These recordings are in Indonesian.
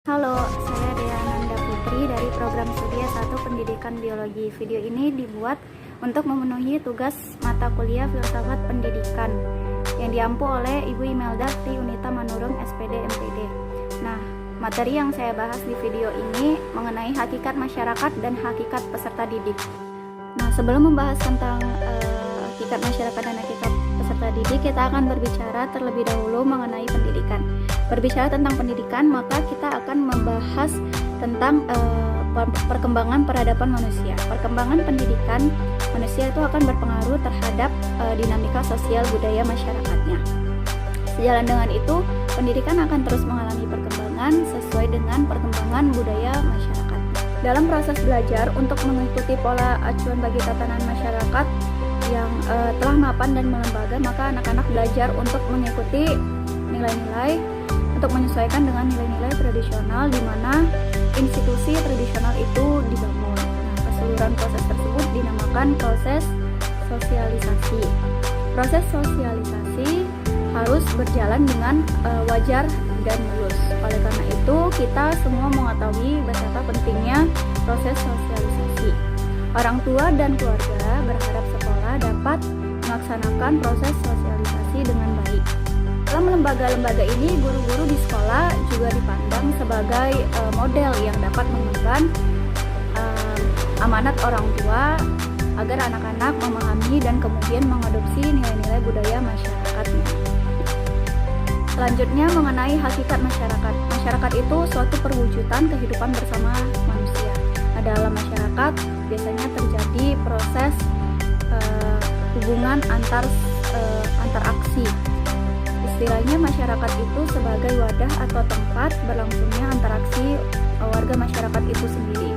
Halo, saya Dea Nanda Putri dari program studi S1 Pendidikan Biologi. Video ini dibuat untuk memenuhi tugas mata kuliah Filsafat Pendidikan yang diampu oleh Ibu Imelda Tri Unita Manurung SPD MPD. Nah, materi yang saya bahas di video ini mengenai hakikat masyarakat dan hakikat peserta didik. Nah, sebelum membahas tentang hakikat masyarakat dan hakikat peserta didik, kita akan berbicara terlebih dahulu mengenai pendidikan. Berbicara tentang pendidikan, maka kita akan membahas tentang perkembangan peradaban manusia. Perkembangan pendidikan manusia itu akan berpengaruh terhadap dinamika sosial budaya masyarakatnya. Sejalan dengan itu, pendidikan akan terus mengalami perkembangan sesuai dengan perkembangan budaya masyarakat. Dalam proses belajar untuk mengikuti pola acuan bagi tatanan masyarakat yang telah mapan dan melembaga, maka anak-anak belajar untuk mengikuti nilai-nilai untuk menyesuaikan dengan nilai-nilai tradisional di mana institusi tradisional itu dibangun. Nah, keseluruhan proses tersebut dinamakan proses sosialisasi. Proses sosialisasi harus berjalan dengan wajar dan mulus. Oleh karena itu, kita semua mengetahui betapa pentingnya proses sosialisasi. Orang tua dan keluarga berharap sekolah dapat melaksanakan proses sosialisasi dengan baik. Dalam lembaga-lembaga ini, guru-guru di sekolah juga dipandang sebagai model yang dapat mengemban amanat orang tua agar anak-anak memahami dan kemudian mengadopsi nilai-nilai budaya masyarakatnya. Selanjutnya mengenai hakikat masyarakat. Masyarakat itu suatu perwujudan kehidupan bersama manusia. Nah, dalam masyarakat biasanya terjadi proses hubungan antar aksi. Istilahnya masyarakat itu sebagai wadah atau tempat berlangsungnya interaksi warga masyarakat itu sendiri.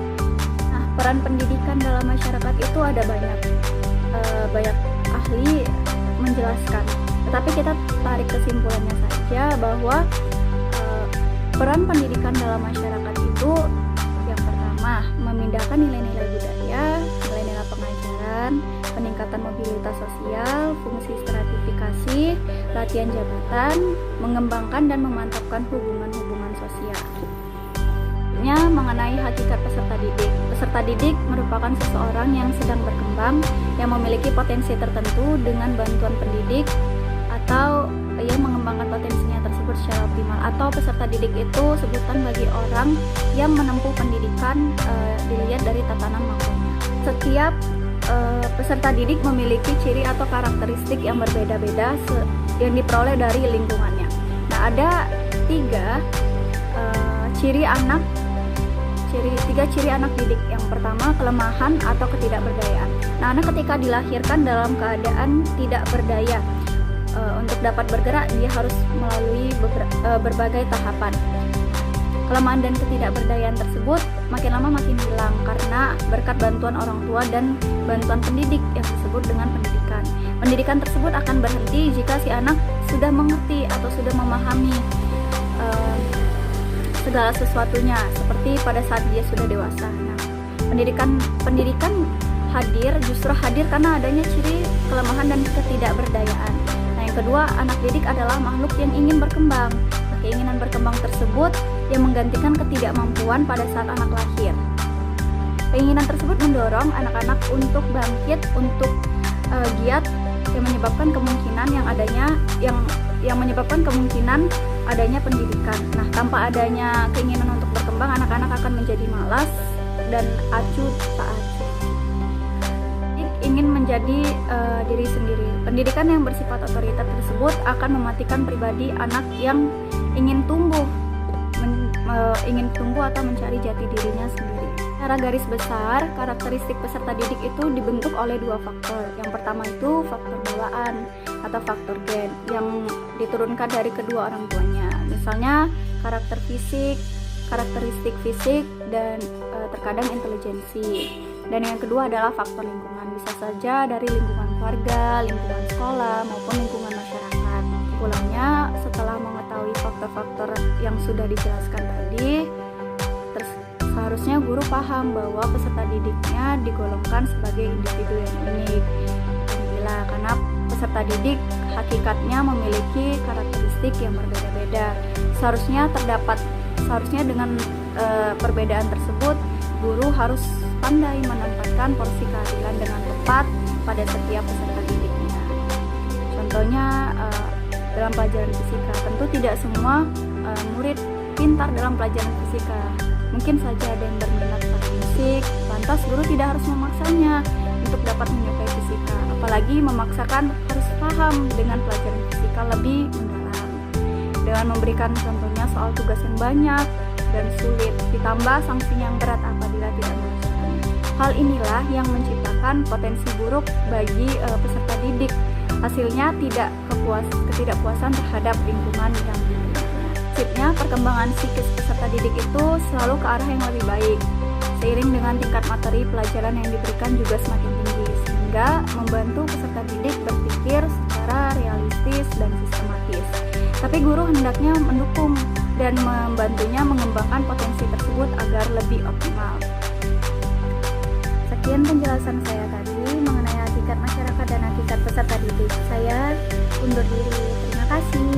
Nah, peran pendidikan dalam masyarakat itu ada banyak ahli menjelaskan. Tetapi kita tarik kesimpulannya saja bahwa peran pendidikan dalam masyarakat itu yang pertama memindahkan nilai-nilai budaya, nilai-nilai pengajaran, peningkatan mobilitas sosial, fungsi stratifikasi, latihan jabatan, mengembangkan dan memantapkan hubungan-hubungan sosial. Mengenai hakikat peserta didik. Peserta didik merupakan seseorang yang sedang berkembang, yang memiliki potensi tertentu dengan bantuan pendidik atau yang mengembangkan potensinya tersebut secara optimal. Atau peserta didik itu sebutan bagi orang yang menempuh pendidikan dilihat dari tatanan makronya. Setiap peserta didik memiliki ciri atau karakteristik yang berbeda-beda yang diperoleh dari lingkungannya. Nah, ada tiga ciri anak didik. Yang pertama, kelemahan atau ketidakberdayaan. Nah, anak ketika dilahirkan dalam keadaan tidak berdaya, untuk dapat bergerak dia harus melalui berbagai tahapan. Kelemahan dan ketidakberdayaan tersebut makin lama makin hilang karena berkat bantuan orang tua dan bantuan pendidik yang disebut dengan pendidikan. Pendidikan tersebut akan berhenti jika si anak sudah mengerti atau sudah memahami segala sesuatunya, seperti pada saat dia sudah dewasa. Nah, pendidikan justru hadir karena adanya ciri kelemahan dan ketidakberdayaan. Nah, yang kedua, anak didik adalah makhluk yang ingin berkembang. Nah, keinginan berkembang tersebut yang menggantikan ketidakmampuan pada saat anak lahir. Keinginan tersebut mendorong anak-anak untuk bangkit, untuk giat, yang menyebabkan kemungkinan adanya pendidikan. Nah, tanpa adanya keinginan untuk berkembang, anak-anak akan menjadi malas dan acuh tak acuh. Ingin menjadi diri sendiri. Pendidikan yang bersifat otoriter tersebut akan mematikan pribadi anak yang ingin tumbuh atau mencari jati dirinya sendiri. Secara garis besar, karakteristik peserta didik itu dibentuk oleh dua faktor. Yang pertama itu faktor bawaan atau faktor gen yang diturunkan dari kedua orang tuanya. Misalnya karakteristik fisik dan terkadang intelijensi. Dan yang kedua adalah faktor lingkungan. Bisa saja dari lingkungan keluarga, lingkungan sekolah, maupun lingkungan masyarakat. Kesimpulannya, setelah mengetahui faktor-faktor yang sudah dijelaskan tadi, seharusnya guru paham bahwa peserta didiknya digolongkan sebagai individu yang unik. Karena peserta didik hakikatnya memiliki karakteristik yang berbeda-beda. Seharusnya terdapat Seharusnya dengan perbedaan tersebut, guru harus pandai menempatkan porsi keadilan dengan tepat pada setiap peserta didiknya. Contohnya dalam pelajaran fisika, tentu tidak semua murid pintar dalam pelajaran fisika. Mungkin saja ada yang berminat pada musik, lantas guru tidak harus memaksanya untuk dapat menyukai fisika, apalagi memaksakan harus paham dengan pelajaran fisika lebih mendalam. Dengan memberikan contohnya soal tugas yang banyak dan sulit, ditambah sanksinya yang berat apabila tidak mengerjakannya. Hal inilah yang menciptakan potensi buruk bagi peserta didik. Hasilnya ketidakpuasan terhadap lingkungan yang diberikan. Prinsipnya, perkembangan psikis peserta didik itu selalu ke arah yang lebih baik, seiring dengan tingkat materi pelajaran yang diberikan juga semakin tinggi, sehingga membantu peserta didik berpikir secara realistis dan sistematis. Tapi guru hendaknya mendukung dan membantunya mengembangkan potensi tersebut agar lebih optimal. Sekian penjelasan saya tadi mengenai hakikat masyarakat dan hakikat peserta didik. Saya undur diri. Terima kasih.